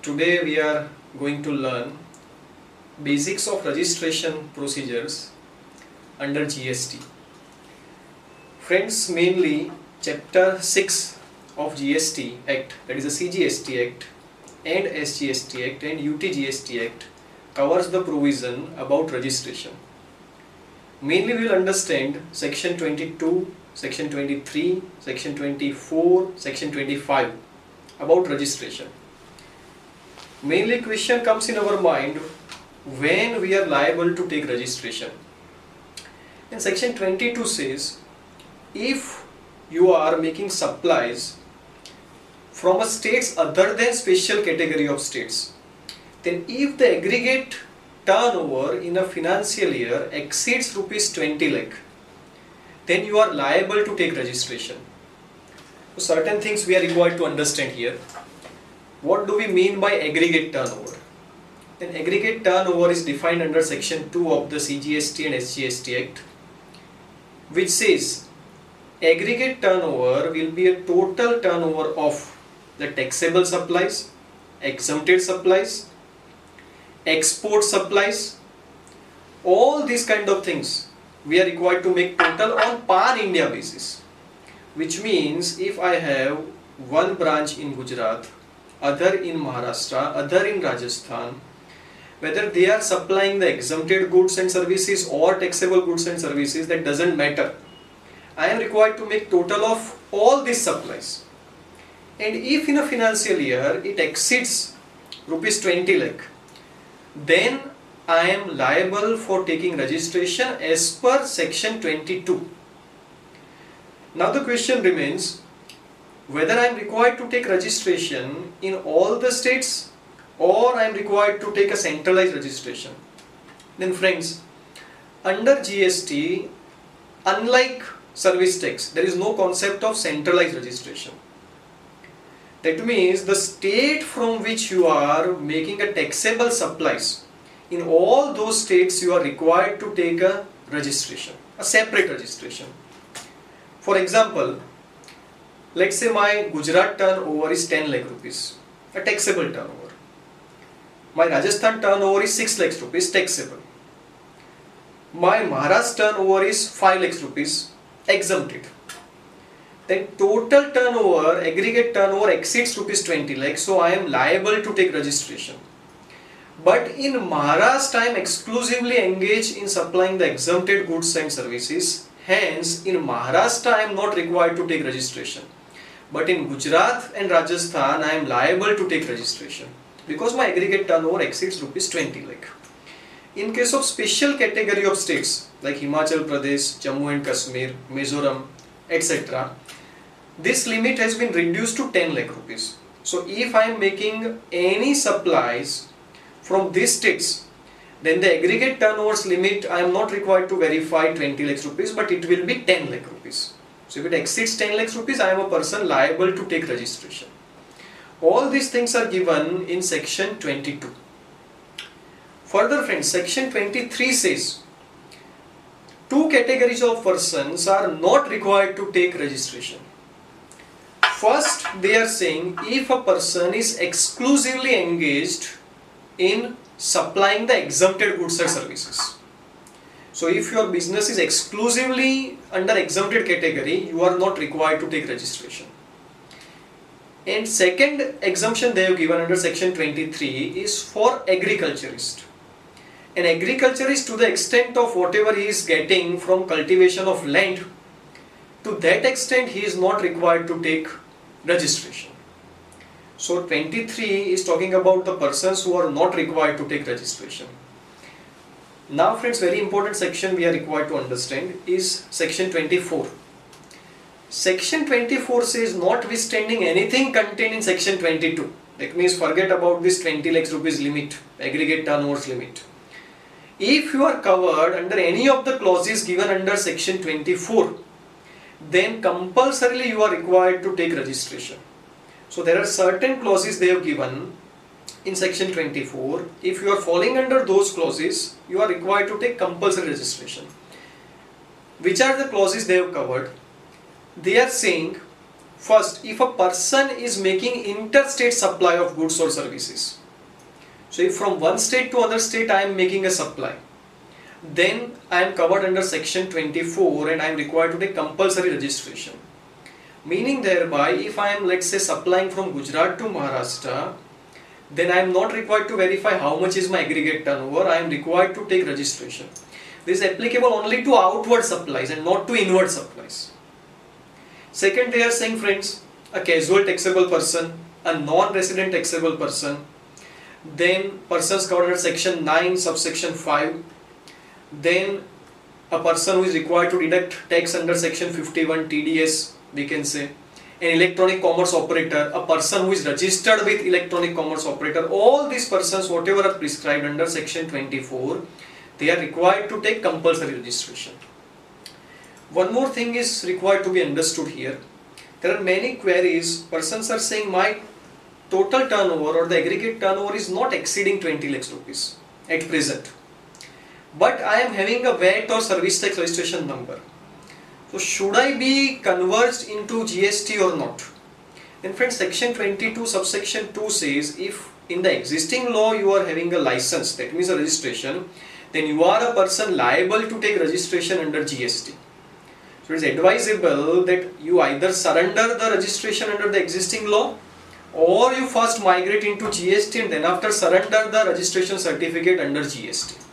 Today we are going to learn basics of registration procedures under GST. Friends, mainly chapter 6 of GST Act, that is the CGST Act and SGST Act and UTGST Act, covers the provision about registration. Mainly we will understand section 22, section 23, section 24, section 25 about registration. Mainly question comes in our mind when we are liable to take registration. And section 22 says if you are making supplies from a states other than special category of states, then if the aggregate turnover in a financial year exceeds rupees 20 lakh, then you are liable to take registration. So certain things we are required to understand here. What do we mean by aggregate turnover? Then aggregate turnover is defined under section 2 of the CGST and SGST Act, which says aggregate turnover will be a total turnover of the taxable supplies, exempted supplies, export supplies, all these kind of things we are required to make total on pan-India basis. Which means if I have one branch in Gujarat, other in Maharashtra, other in Rajasthan, whether they are supplying the exempted goods and services or taxable goods and services, that doesn't matter. I am required to make total of all these supplies. And if in a financial year it exceeds rupees 20 lakh, then I am liable for taking registration as per section 22. Now the question remains whether I am required to take registration in all the states or I am required to take a centralized registration. Then friends, under GST, unlike service tax, there is no concept of centralized registration. That means the state from which you are making a taxable supplies, in all those states you are required to take a registration, a separate registration. For example, let's say my Gujarat turnover is 10 lakh rupees, a taxable turnover. My Rajasthan turnover is 6 lakhs rupees, taxable. My Maharashtra turnover is 5 lakhs rupees, exempted. Then total turnover, aggregate turnover exceeds rupees 20 lakhs, so I am liable to take registration. But in Maharashtra, I am exclusively engaged in supplying the exempted goods and services. Hence, in Maharashtra, I am not required to take registration. But in Gujarat and Rajasthan, I am liable to take registration because my aggregate turnover exceeds rupees 20 lakh. In case of special category of states like Himachal Pradesh, Jammu and Kashmir, Mizoram, etc., this limit has been reduced to 10 lakh rupees. So if I am making any supplies from these states, then the aggregate turnovers limit I am not required to verify 20 lakhs rupees, but it will be 10 lakh rupees. So if it exceeds 10 lakhs rupees, I am a person liable to take registration. All these things are given in section 22. Further friends, section 23 says two categories of persons are not required to take registration. First, they are saying if a person is exclusively engaged in supplying the exempted goods and services. So if your business is exclusively under exempted category, you are not required to take registration. And second exemption they have given under section 23 is for agriculturist. An agriculturist, to the extent of whatever he is getting from cultivation of land, to that extent he is not required to take registration. So 23 is talking about the persons who are not required to take registration. Now friends, very important section we are required to understand is section 24. Section 24 says notwithstanding anything contained in section 22. That means forget about this 20 lakhs rupees limit, aggregate turnovers limit. If you are covered under any of the clauses given under section 24, then compulsorily you are required to take registration. So there are certain clauses they have given in section 24. If you are falling under those clauses, you are required to take compulsory registration. Which are the clauses they have covered? They are saying First, if a person is making interstate supply of goods or services, so if from one state to another state I am making a supply, then I am covered under section 24 and I am required to take compulsory registration. Meaning thereby, if I am, let's say, supplying from Gujarat to Maharashtra, then I am not required to verify how much is my aggregate turnover. I am required to take registration. This is applicable only to outward supplies and not to inward supplies. Second, they are saying, friends, a casual taxable person, a non-resident taxable person, then persons covered under section 9 subsection 5, then a person who is required to deduct tax under section 51 TDS, we can say, an electronic commerce operator, a person who is registered with electronic commerce operator, all these persons, whatever are prescribed under section 24, they are required to take compulsory registration. One more thing is required to be understood here. There are many queries, persons are saying my total turnover or the aggregate turnover is not exceeding 20 lakhs rupees at present, but I am having a VAT or service tax registration number. So should I be converged into GST or not? Then friends, section 22 subsection 2 says if in the existing law you are having a license, that means a registration, then you are a person liable to take registration under GST. So it is advisable that you either surrender the registration under the existing law, or you first migrate into GST and then after surrender the registration certificate under GST.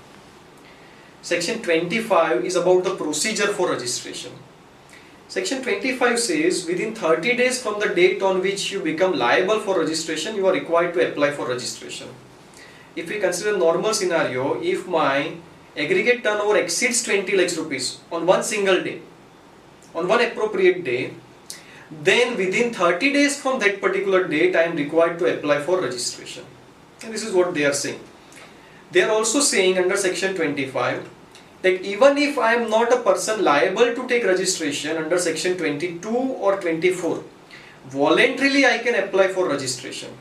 Section 25 is about the procedure for registration. Section 25 says within 30 days from the date on which you become liable for registration, you are required to apply for registration. If we consider a normal scenario, if my aggregate turnover exceeds 20 lakhs rupees on one single day, on one appropriate day, then within 30 days from that particular date I am required to apply for registration. And this is what they are saying. They are also saying under section 25 that even if I am not a person liable to take registration under section 22 or 24, voluntarily I can apply for registration.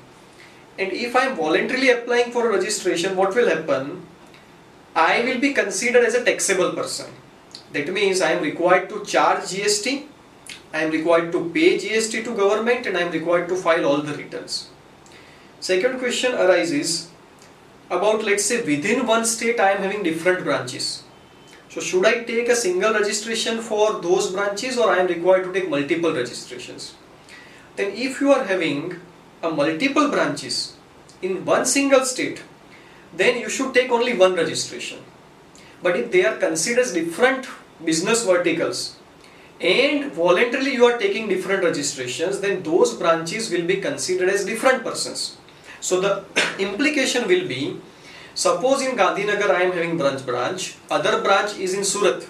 And if I am voluntarily applying for a registration, what will happen? I will be considered as a taxable person. That means I am required to charge GST, I am required to pay GST to government, and I am required to file all the returns. Second question arises about, let's say, within one state I am having different branches. So should I take a single registration for those branches, or I am required to take multiple registrations? Then if you are having a multiple branches in one single state, then you should take only one registration. But if they are considered as different business verticals and voluntarily you are taking different registrations, then those branches will be considered as different persons. So the implication will be, suppose in Gandhinagar I am having branch, other branch is in Surat,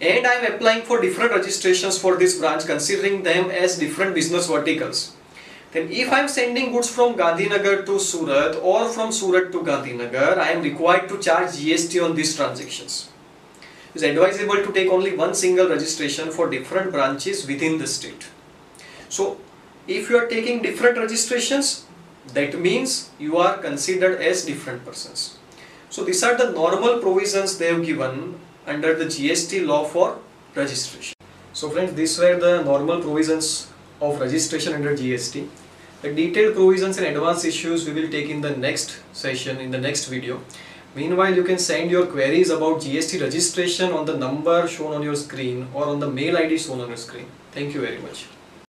and I am applying for different registrations for this branch considering them as different business verticals. Then if I am sending goods from Gandhinagar to Surat or from Surat to Gandhinagar, I am required to charge GST on these transactions. It is advisable to take only one single registration for different branches within the state. So if you are taking different registrations, that means you are considered as different persons. So these are the normal provisions they have given under the GST law for registration. So friends, these were the normal provisions of registration under GST. The detailed provisions and advanced issues we will take in the next session, in the next video. Meanwhile, you can send your queries about GST registration on the number shown on your screen or on the mail ID shown on your screen. Thank you very much.